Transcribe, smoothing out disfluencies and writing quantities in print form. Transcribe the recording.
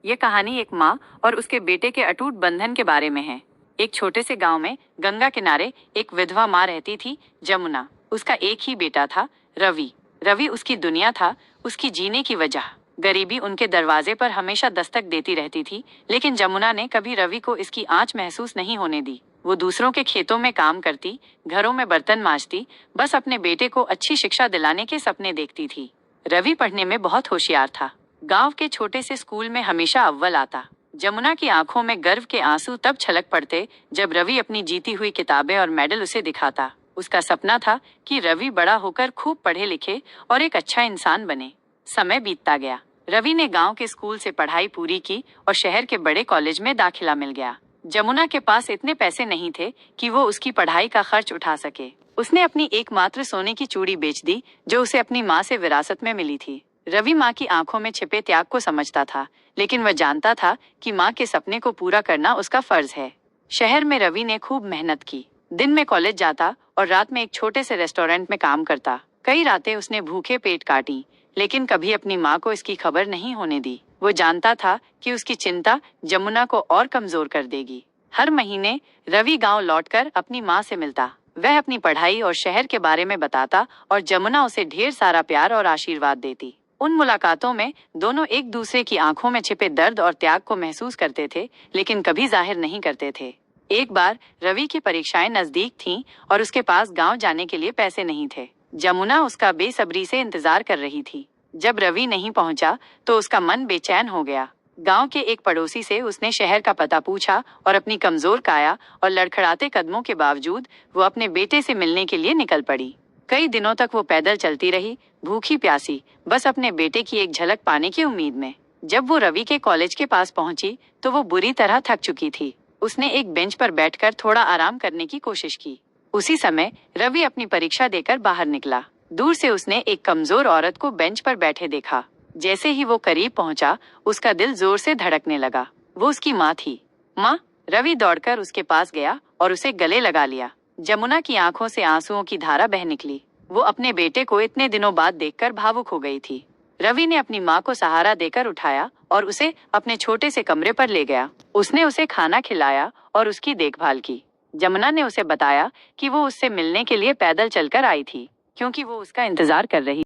ये कहानी एक माँ और उसके बेटे के अटूट बंधन के बारे में है। एक छोटे से गांव में गंगा किनारे एक विधवा माँ रहती थी, जमुना। उसका एक ही बेटा था, रवि। रवि उसकी दुनिया था, उसकी जीने की वजह। गरीबी उनके दरवाजे पर हमेशा दस्तक देती रहती थी, लेकिन जमुना ने कभी रवि को इसकी आंच महसूस नहीं होने दी। वो दूसरों के खेतों में काम करती, घरों में बर्तन मांजती, बस अपने बेटे को अच्छी शिक्षा दिलाने के सपने देखती थी। रवि पढ़ने में बहुत होशियार था। गांव के छोटे से स्कूल में हमेशा अव्वल आता। जमुना की आंखों में गर्व के आंसू तब छलक पड़ते जब रवि अपनी जीती हुई किताबें और मेडल उसे दिखाता। उसका सपना था कि रवि बड़ा होकर खूब पढ़े लिखे और एक अच्छा इंसान बने। समय बीतता गया। रवि ने गांव के स्कूल से पढ़ाई पूरी की और शहर के बड़े कॉलेज में दाखिला मिल गया। जमुना के पास इतने पैसे नहीं थे कि वो उसकी पढ़ाई का खर्च उठा सके। उसने अपनी एकमात्र सोने की चूड़ी बेच दी, जो उसे अपनी माँ से विरासत में मिली थी। रवि माँ की आंखों में छिपे त्याग को समझता था, लेकिन वह जानता था कि माँ के सपने को पूरा करना उसका फर्ज है। शहर में रवि ने खूब मेहनत की। दिन में कॉलेज जाता और रात में एक छोटे से रेस्टोरेंट में काम करता। कई रातें उसने भूखे पेट काटी, लेकिन कभी अपनी माँ को इसकी खबर नहीं होने दी। वो जानता था कि उसकी चिंता जमुना को और कमजोर कर देगी। हर महीने रवि गांव लौटकर अपनी माँ से मिलता। वह अपनी पढ़ाई और शहर के बारे में बताता और जमुना उसे ढेर सारा प्यार और आशीर्वाद देती। उन मुलाकातों में दोनों एक दूसरे की आंखों में छिपे दर्द और त्याग को महसूस करते थे, लेकिन कभी जाहिर नहीं करते थे। एक बार रवि की परीक्षाएं नजदीक थीं और उसके पास गांव जाने के लिए पैसे नहीं थे। जमुना उसका बेसब्री से इंतजार कर रही थी। जब रवि नहीं पहुंचा तो उसका मन बेचैन हो गया। गांव के एक पड़ोसी से उसने शहर का पता पूछा और अपनी कमजोर काया और लड़खड़ाते कदमों के बावजूद वो अपने बेटे से मिलने के लिए निकल पड़ी। कई दिनों तक वो पैदल चलती रही, भूखी प्यासी, बस अपने बेटे की एक झलक पाने की उम्मीद में। जब वो रवि के कॉलेज के पास पहुंची तो वो बुरी तरह थक चुकी थी। उसने एक बेंच पर बैठकर थोड़ा आराम करने की कोशिश की। उसी समय रवि अपनी परीक्षा देकर बाहर निकला। दूर से उसने एक कमजोर औरत को बेंच पर बैठे देखा। जैसे ही वो करीब पहुंचा, उसका दिल जोर से धड़कने लगा। वो उसकी माँ थी। माँ! रवि दौड़कर उसके पास गया और उसे गले लगा लिया। जमुना की आंखों से आंसुओं की धारा बह निकली। वो अपने बेटे को इतने दिनों बाद देखकर भावुक हो गई थी। रवि ने अपनी माँ को सहारा देकर उठाया और उसे अपने छोटे से कमरे पर ले गया। उसने उसे खाना खिलाया और उसकी देखभाल की। जमुना ने उसे बताया कि वो उससे मिलने के लिए पैदल चलकर आई थी, क्योंकि वो उसका इंतजार कर रही